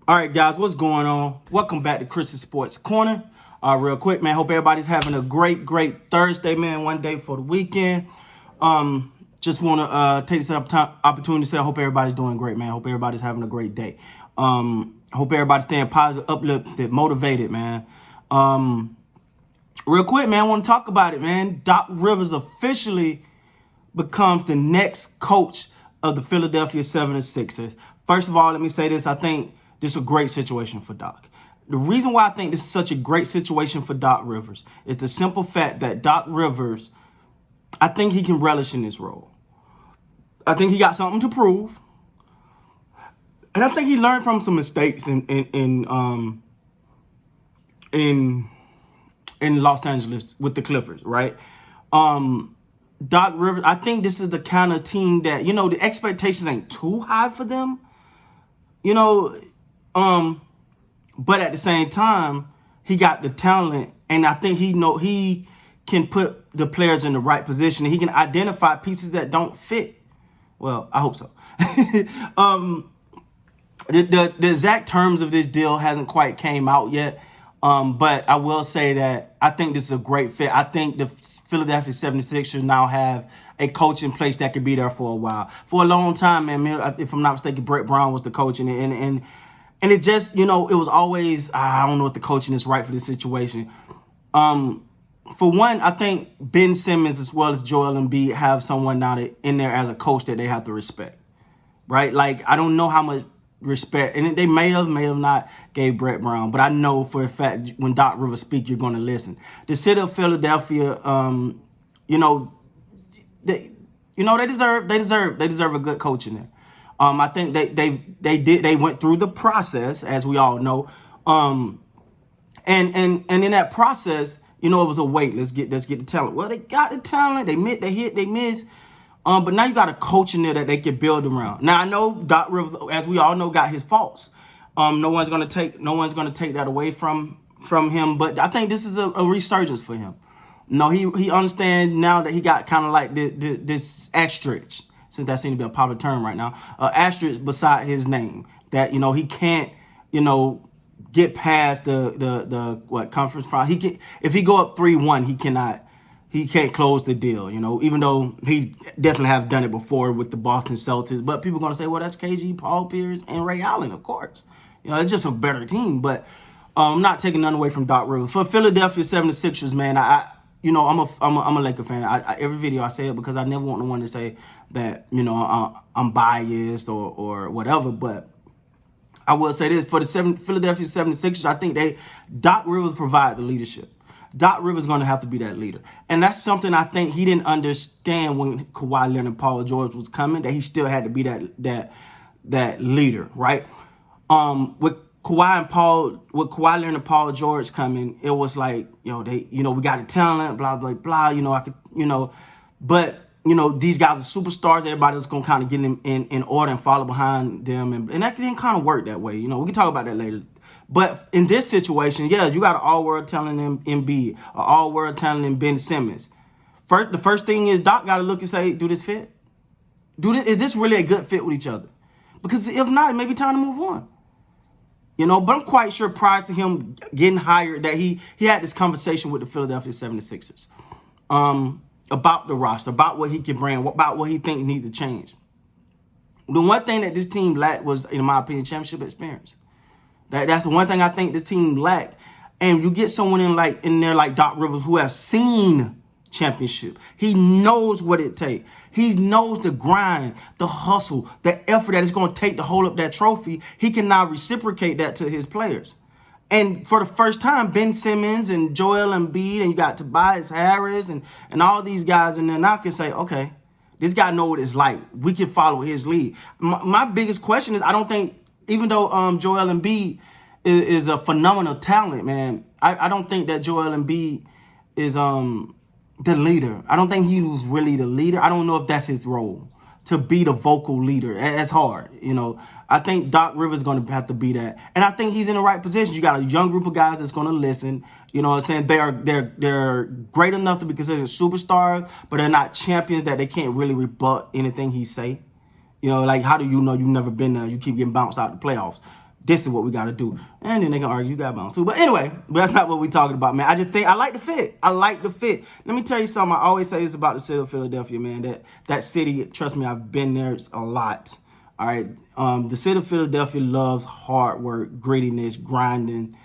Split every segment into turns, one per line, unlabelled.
All right, guys, what's going on? Welcome back to Chris's Sports Corner. Real quick, man, hope everybody's having a great Thursday, man. One day for the weekend. Just want to take this opportunity to say I hope everybody's doing great, man. Hope everybody's having a great day. Hope everybody's staying positive, uplifted, motivated, man. Real quick, man, I want to talk about it, man. Doc Rivers officially becomes the next coach of the Philadelphia 76ers. First of all, let me say this. I think this is a great situation for Doc. The reason why I think this is such a great situation for Doc Rivers is the simple fact that Doc Rivers, I think he can relish in this role. I think he got something to prove. And I think he learned from some mistakes in Los Angeles with the Clippers, right? Doc Rivers, I think this is the kind of team that, the expectations ain't too high for them. But at the same time, he got the talent, and I think he can put the players in the right position. He can identify pieces that don't fit. Well, I hope so. The exact terms of this deal hasn't quite came out yet. But I will say that I think this is a great fit. I think the Philadelphia 76ers now have a coach in place that could be there for a while. For a long time, man, if I'm not mistaken, Brett Brown was the coach. And it just, it was always, I don't know if the coaching is right for this situation. For one, I think Ben Simmons as well as Joel Embiid have someone now in there as a coach that they have to respect, right? Like, I don't know how much respect, and they may have not gave Brett Brown, but I know for a fact when Doc Rivers speaks, you're going to listen. The city of Philadelphia, they deserve a good coach in there. I think they went through the process, as we all know, and in that process, it was a wait. Let's get the talent. Well, they got the talent. They hit, they miss. But now you got a coach in there that they can build around. Now I know Doc Rivers, as we all know, got his faults. No one's gonna take that away from him. But I think this is a resurgence for him. No, he understands now that he got kind of like this asterisk, since that seems to be a popular term right now, asterisk beside his name, that he can't get past the conference final. He can, if he go up 3-1, he can't close the deal, even though he definitely have done it before with the Boston Celtics. But people are going to say, well, that's KG, Paul Pierce, and Ray Allen, of course. It's just a better team. But I'm not taking none away from Doc Rivers. For Philadelphia 76ers, man, I'm a Laker fan. Every video I say it because I never want no one to say that, I'm biased or whatever. But I will say this, for the Philadelphia 76ers, I think Doc Rivers provide the leadership. Doc Rivers is going to have to be that leader. And that's something I think he didn't understand when Kawhi Leonard and Paul George was coming, that he still had to be that leader, right? With Kawhi Leonard and Paul George coming, it was like, we got the talent, blah, blah, blah, but these guys are superstars. Everybody was going to kind of get them in order and follow behind them. And that didn't kind of work that way. We can talk about that later. But in this situation, yeah, you got an all-world talent in Embiid, an all-world talent in Ben Simmons. The first thing is Doc got to look and say, do this fit? Is this really a good fit with each other? Because if not, it may be time to move on. But I'm quite sure prior to him getting hired that he had this conversation with the Philadelphia 76ers about the roster, about what he can bring, about what he thinks needs to change. The one thing that this team lacked was, in my opinion, championship experience. That's the one thing I think this team lacked. And you get someone in there like Doc Rivers who have seen championship. He knows what it takes. He knows the grind, the hustle, the effort that it's going to take to hold up that trophy. He can now reciprocate that to his players. And for the first time, Ben Simmons and Joel Embiid, and you got Tobias Harris and all these guys in there now can say, okay, this guy know what it's like. We can follow his lead. My biggest question is, I don't think, even though Joel Embiid is a phenomenal talent, man, I don't think that Joel Embiid is the leader. I don't think he was really the leader. I don't know if that's his role, to be the vocal leader. That's hard, I think Doc Rivers is going to have to be that. And I think he's in the right position. You got a young group of guys that's going to listen. They're great enough to be considered superstars, but they're not champions that they can't really rebut anything he say. Like, how do you know you've never been there? You keep getting bounced out the playoffs. This is what we got to do. And then they can argue you got bounce too. But anyway, but that's not what we talking about, man. I just think I like the fit. I like the fit. Let me tell you something. I always say this about the city of Philadelphia, man. That city, trust me, I've been there a lot. All right. The city of Philadelphia loves hard work, grittiness, grinding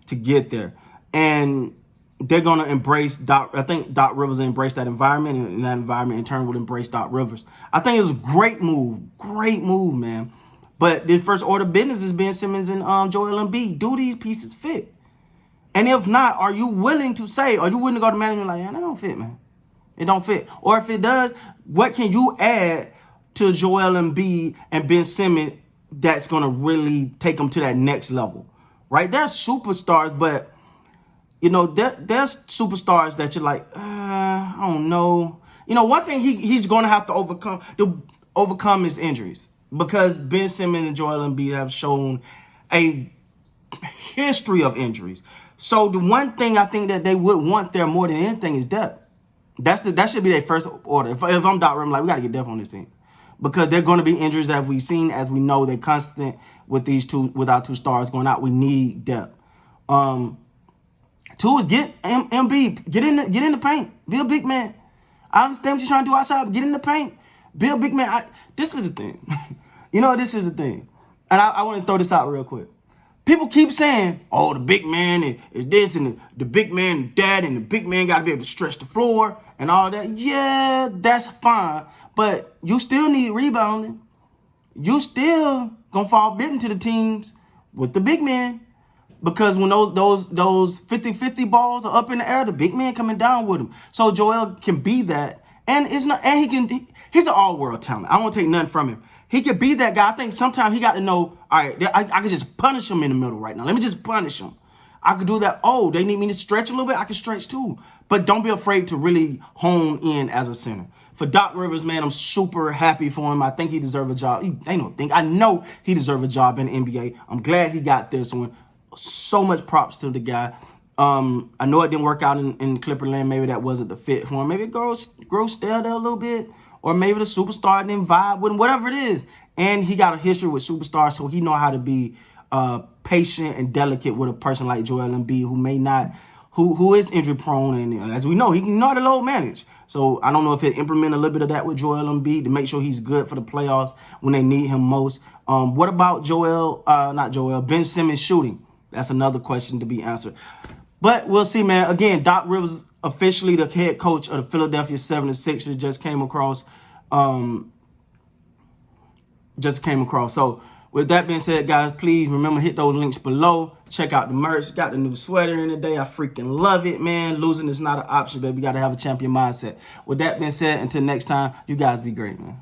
to get there. And they're going to embrace Doc. I think Doc Rivers embraced that environment, and that environment in turn would embrace Doc Rivers. I think it was a great move. Great move, man. But the first order of business is Ben Simmons and Joel Embiid. Do these pieces fit? And if not, are you willing to say, are you willing to go to management like, that don't fit, man? It don't fit. Or if it does, what can you add to Joel Embiid and Ben Simmons that's going to really take them to that next level? Right? They're superstars, but, you know, there's superstars that you're like, I don't know. You know, one thing he's going to have to overcome is injuries. Because Ben Simmons and Joel Embiid have shown a history of injuries. So the one thing I think that they would want there more than anything is depth. That should be their first order. If I'm Doc Rivers, I'm like, we got to get depth on this team. Because they're going to be injuries as we've seen, as we know, they're constant with our two stars going out. We need depth. Two is get Embiid, get in the paint. Be a big man. I understand what you're trying to do outside, but get in the paint. Be a big man. This is the thing. You know, this is the thing. And I want to throw this out real quick. People keep saying, oh, the big man is this, and the big man is that, and the big man got to be able to stretch the floor and all that. Yeah, that's fine. But you still need rebounding. You still going to fall victim to the teams with the big man. Because when those 50-50 balls are up in the air, the big man coming down with them. So Joel can be that. And he's an all-world talent. I don't want to take nothing from him. He could be that guy. I think sometimes he got to know, all right, I could just punish him in the middle right now. Let me just punish him. I could do that. Oh, they need me to stretch a little bit. I can stretch too. But don't be afraid to really hone in as a center. For Doc Rivers, man, I'm super happy for him. I think he deserves a job. I know he deserves a job in the NBA. I'm glad he got this one. So much props to the guy. I know it didn't work out in Clipperland. Maybe that wasn't the fit for him. Maybe it grows stale there a little bit. Or maybe the superstar didn't vibe with him, whatever it is. And he got a history with superstars, so he know how to be patient and delicate with a person like Joel Embiid, who is injury prone, and as we know, he can know how to load manage. So I don't know if he'll implement a little bit of that with Joel Embiid to make sure he's good for the playoffs when they need him most. What about Ben Simmons shooting? That's another question to be answered. But we'll see, man. Again, Doc Rivers, officially the head coach of the Philadelphia 76ers, just came across. So with that being said, guys, please remember, hit those links below. Check out the merch. Got the new sweater in today. I freaking love it, man. Losing is not an option, baby. You got to have a champion mindset. With that being said, until next time, you guys be great, man.